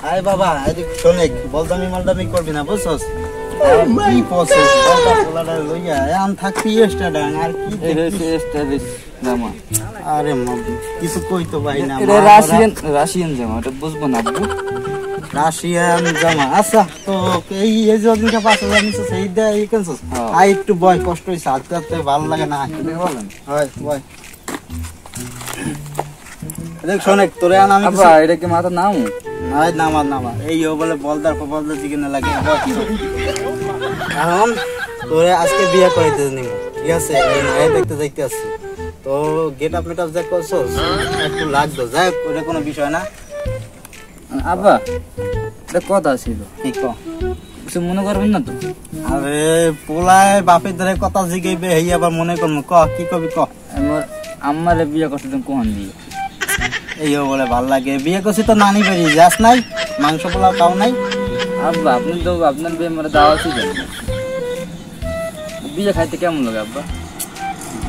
আয় বাবা এদিক শোনে বলদামি মালদামি করবি না বুঝছস কি প্রসেস বলদা পোলাটা লইয়া আন থাকবি এস্টাডা আর কি এস্টাডা জামা আরে কিছু কই তো ভাই না এটা রাশিয়ান জামা এটা বুঝবো না আব্বু রাশিয়ান জামা আচ্ছা তো এই যদিনটা 5000 নিছে সেই দেই কেনছস আই একটু বয় কষ্ট হইছে হাতে ভালো লাগে না বলেন হয় বয় দেখ শোনে তোরে আন আমি আব্বা এটা কি মাথা নাম নাই নামা এই বলে বলদার দিকে না লাগে এখন তোরে আজকে বিয়ে করাইতে নিব ঠিক আছে এই মায়ে দেখতে যাইতে আসছি তো গেট আপ মেটআপ যা করছস একটু লাগতো যাই ওটা কোনো বিষয় না আব্বা এটা কথা ছিল কি ক কিছু মনে করবেন না তো আরে পোলায় বাপের ধরে কথা জিগাইবে হেই আবার মনে করব ক কি কবি ক আমার আমারে বিয়ে করতে তুমি কোন দিয়ে এই বলে ভাল লাগে বিয়ে করছি তো নানি বেরি যাস নাই মাংস পোলাও খাও নাই আব্বা আপনি তো আপনার বিয়ে মরে দাওয়াতই দেন বিয়ে খাইতে কেমন লাগে আব্বা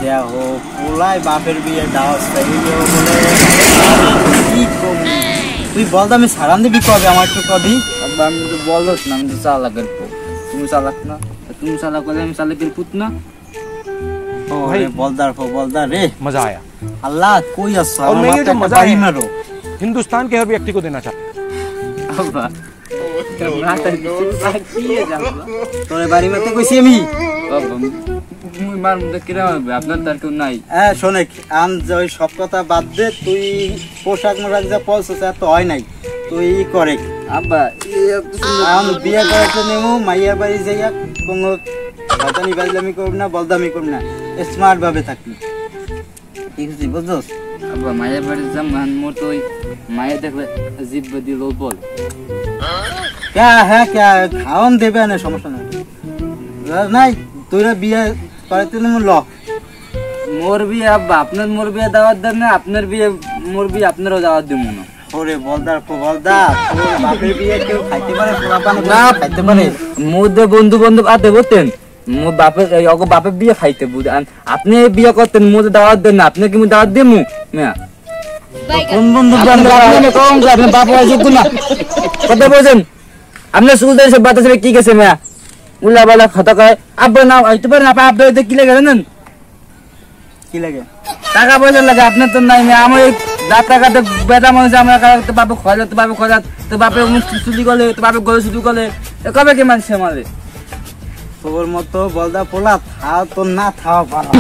দেখো পোলায় বাপের বিয়ে দাওয়াত বলে কি কবি তুই বল আমি সারান দিবি কবে আমার একটু কবি আব্বা আমি তো বলছ না আমি তো চালাকের পো তুমি চালাক না তুমি চালাক হলে আমি চালাকের পুত না ও রে বলদার রে मजा आया अल्लाह कोई अच्छा और मैं ये जो मजा बारी मारो हिंदुस्तान के हर व्यक्ति को देना चाहता আব্বা না তাই কি যাবা তোরে বাড়ি মারতে কইছি আমি বাবা মুই মার মধ্যে কিরা হবে আপনার তার কেউ নাই হ্যাঁ শোনে আন যে ওই সব কথা বাদ দে তুই পোশাক মোশাক যা পছন্দ তো হয় নাই তুই করে আব্বা আম বিয়ে করতে নেমু মাইয়া বাড়ি যাইয়া কোনো বাতানি বাজলামি করব না বলদামি করব না স্মার্ট ভাবে থাকবি ঠিক আছে বুঝছস আব্বা মায়ের বাড়ি যাম মোর তো ওই মায়ে দেখলে জিভ বদি লোল বল হ্যাঁ খাওয়ান দেবে না সমস্যা নাই নাই তোরা বিয়ে করাইতে নেমু ল মোর বিয়ে আব্বা আপনার মোর বিয়ে দাওয়াত দেন না আপনার বিয়ে মোর বিয়ে আপনারও দাওয়াত দেবো না ওরে বলদা তোর বাপের বিয়ে কেউ খাইতে পারে না খাইতে পারে মধ্যে বন্ধু বান্ধব আতে বলতেন মোর বাপের অগো বাপের বিয়ে খাইতে বুঝেন আপনি বিয়ে করতেন মোর দাওয়াত দেন না আপনি কি মু দাওয়াত দেবো না কোন বন্ধু বান্ধব আপনি কম আপনি বাপ যোগ্য না কথা বলেন আপনার সুলতান সব বাতাসে কি গেছে মিয়া উল্লা বালা কথা কয় আব্বা না হইতে পারে না আপনি কি লাগে জানেন কি লাগে টাকা পয়সা লাগে আপনার তো নাই মিয়া আমার রাত টাকাতে বেটা মানুষ আমরা তো বাপে খোঁজা তো বাপে খোঁজা তো বাপে চুলি গলে তো বাপে গলে শুধু গলে কবে কি মানুষ আমাদের তোর মতো বলদা পোলা থাও তো না থাও পারো